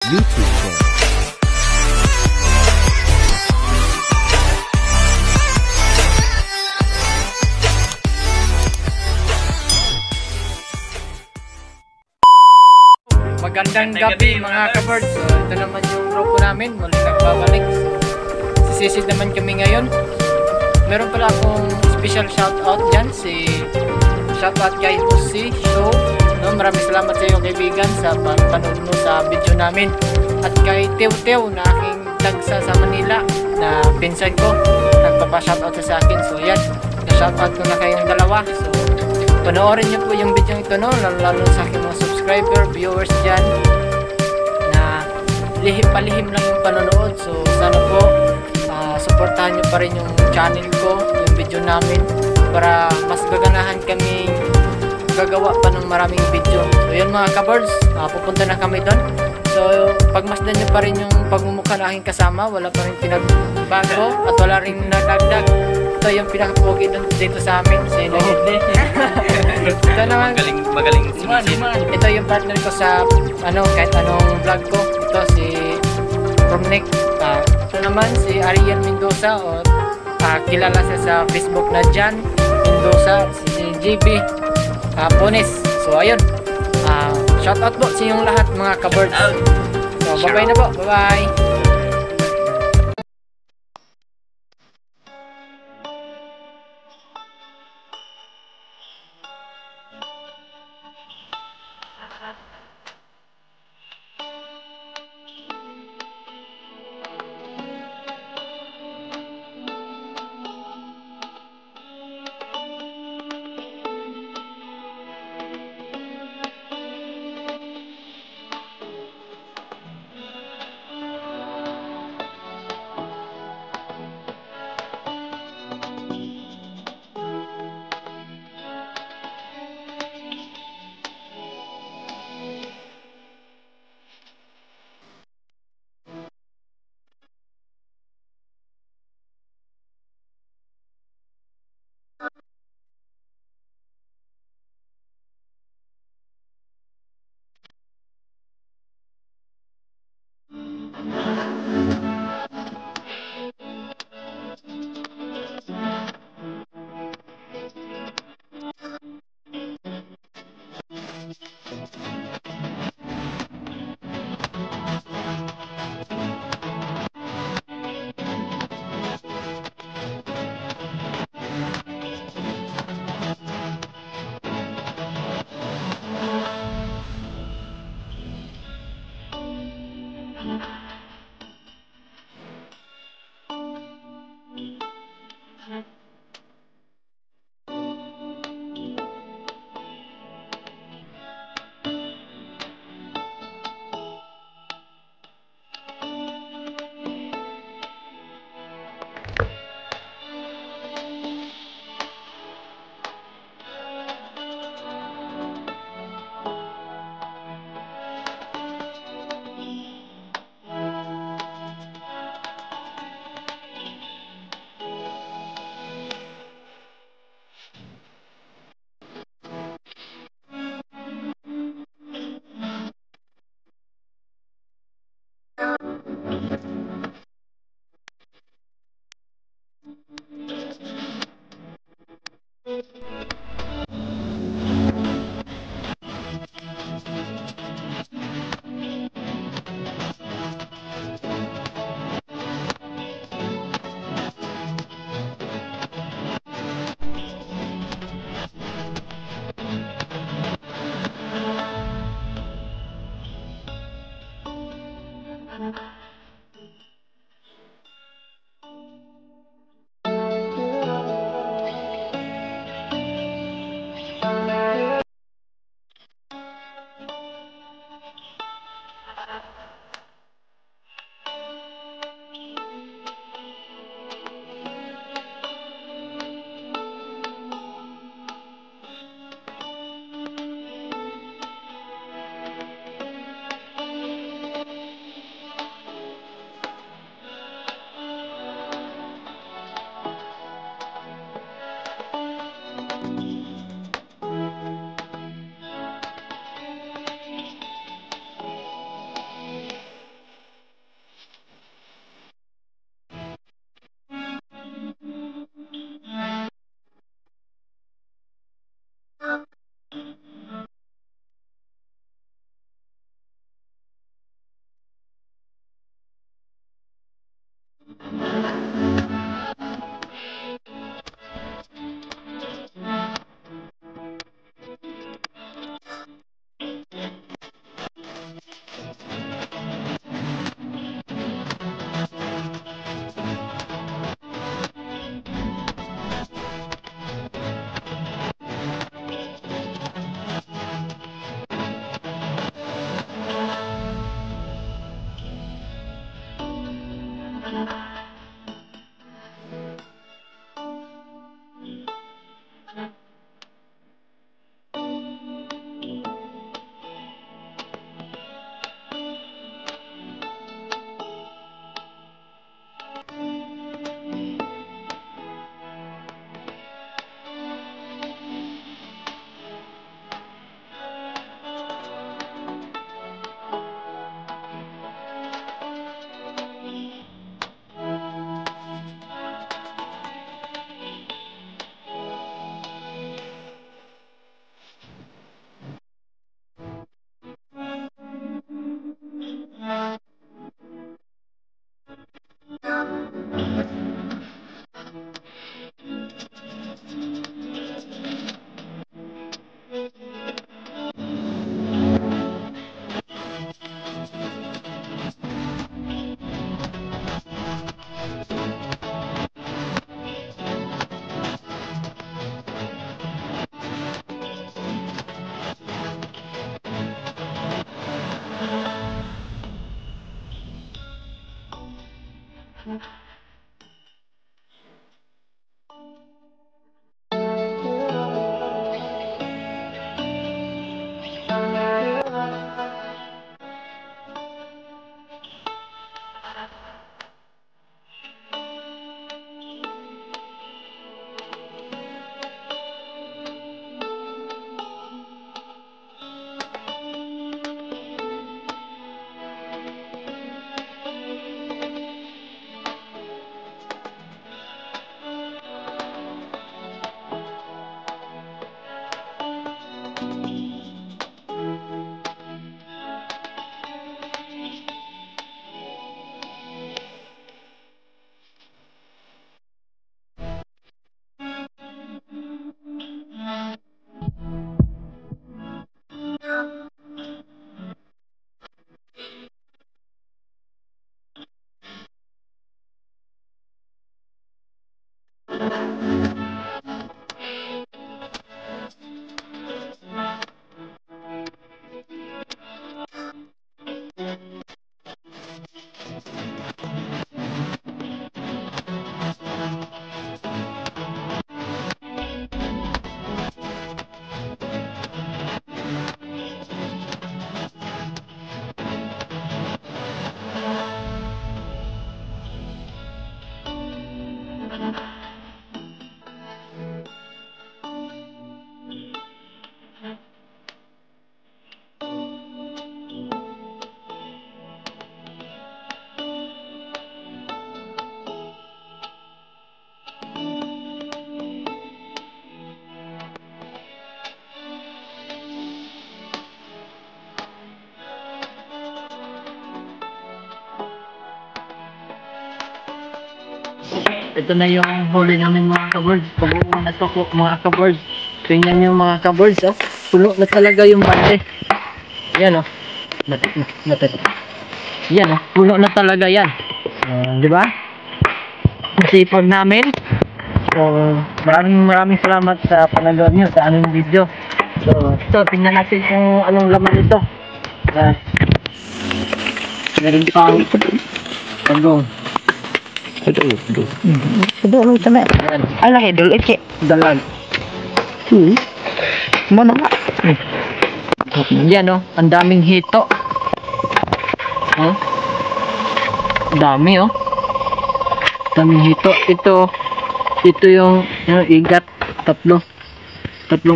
YouTube channel. Magandang gabi mga ka-birds. So, ito naman yung grupo namin, muli nagbabalik. Sisisid naman kami ngayon. Meron pala akong special shoutout dyan, shoutout kay Jose Show. No, maraming salamat sa iyo kaibigan sa panood mo sa video namin. At kay Tew na aking tagsa sa Manila na pinsan ko, nagpapa-shoutout sa akin. So yan, na-shoutout ko na kayong dalawa. So panoorin niyo po yung video ito, no? Lalo sa aking mga subscriber, viewers dyan na palihim lang yung panonood. So sana po supportahan nyo pa rin yung channel ko, yung video namin, para mas gaganahan kami gagawa pa ng maraming video. So yun mga ka-birds, pupunta na kami doon. So pagmasdan nyo pa rin yung pagmumukha na aking kasama, wala pa rin pinagbago at wala rin nadagdag. Ito yung pinakapogi dito sa amin, si Nagidli. Ito naman, magaling simusin. Ito yung partner ko sa kahit anong vlog ko. Ito si Romnick. Ito naman si Ariel Mendoza, o kilala siya sa Facebook na Jan Mendoza, si JB Pones. So ayun, shoutout po sa inyong lahat mga ka-birds. So bye-bye na po, bye-bye. Ito na yung huli namin mga kabirds. Pag-uwi na to po mga kabirds. Tingnan nyo mga kabirds, oh. Puno na talaga yung bande. Yan, oh. Yan, oh. Puno na talaga yan. Di ba? Masipag namin. So, maraming salamat sa panonood nyo sa aming video. So, ito, tingnan natin kung anong laman nito. Meron pang pagong. Dulu sama. Ala ke dulu ke Dalag. Mana nga? Yan, oh. Ang daming hito. Oh. Dami, oh. Daming hito. Ito yung igat. Tatlong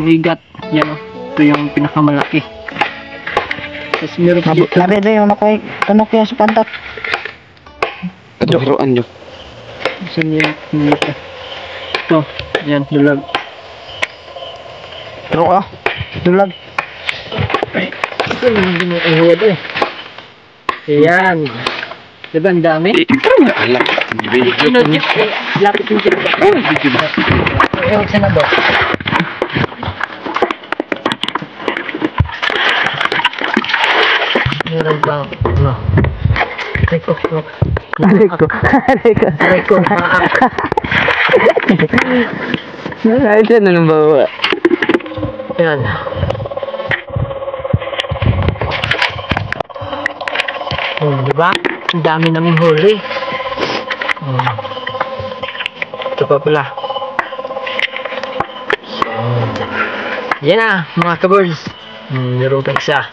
igat. Yan, oh. Ito yung pinakamalaki. Tapos meron dito. Labi na yung tanok yan sa pantat. Keturuan nyo. Saan yan? Ito. Yan, dulag. Teruk ah. Dulag. Ito yung ginuuhod eh. Ayan. Diba ang dami? Alam. Video ko niya. Lapit yung dito. Ewan sa nabo. Meron bang ano? Reko. Ada na nang bawa. Ayan. Diba? Ang dami naming huli. Ito pa pala. So, yan na, mga kabirds. Meron kang isa.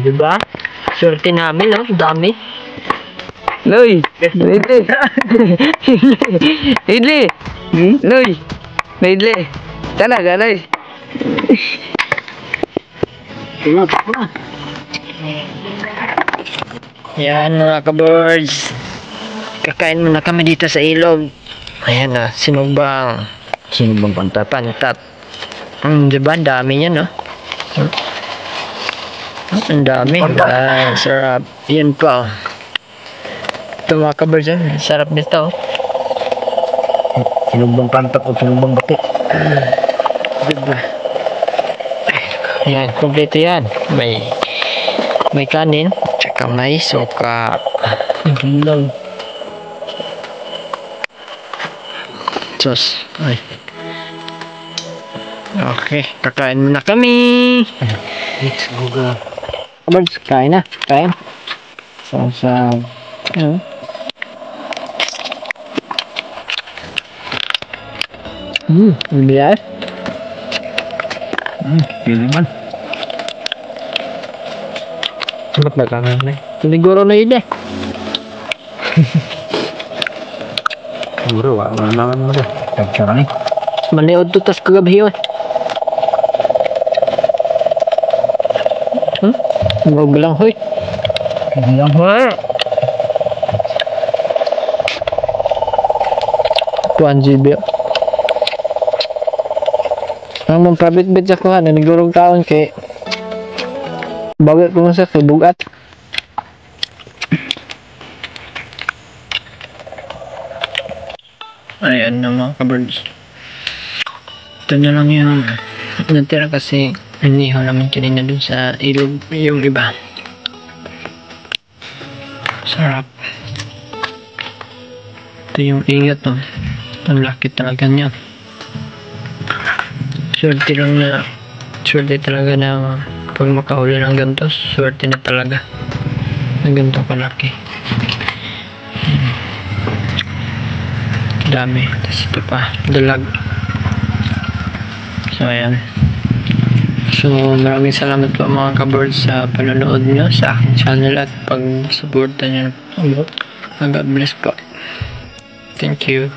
Diba? Swerte namin, no? Dami. Loy! Idli! Idli! Loy! Idli! Talaga, Loy! Yan mga kabirds. Kakain muna kami dito sa ilog. Ayan na, sinugbang. Sinugbang pantat. Diba? Ang dami niya, no? Ang dami. Ay, sarap. Yan pa. Ito mga kabirds, sarap nito. Sinumbang pantak o sinumbang batik. Diba? Ayan, kompleto yan. May kanin, tsaka may suka. Lang. Sos. Ay. Okay, kakain muna kami. Let's go ga. Kabirds, kain na. Kain. Sa bilis. Pili man. Ba't nagkakaroon na eh? Siguro na yun eh. Siguro, wala naman mo rin. Tagtsara ni. Maniod to tas kagabi yun. Huwag lang hoy. Hindi lang hoy. 1 GB. Ang mga private bed sa kuha na nagurong taon kay bagat ko sa kay bugat. Ayan na mga kabirds. Ito na lang yung natira kasi inihaw naman kanina dun sa ilog yung iba. Sarap. Ito yung ingat no. Ang laki talaga niya. Swerte talaga na pag makahuli ng ganito, swerte na talaga ng ganito kalaki. Dami. Tapos ito pa, dalag. So ayan. So maraming salamat po mga kabirds sa panonood nyo sa aking channel at pag-suporta nyo. God bless po. Thank you.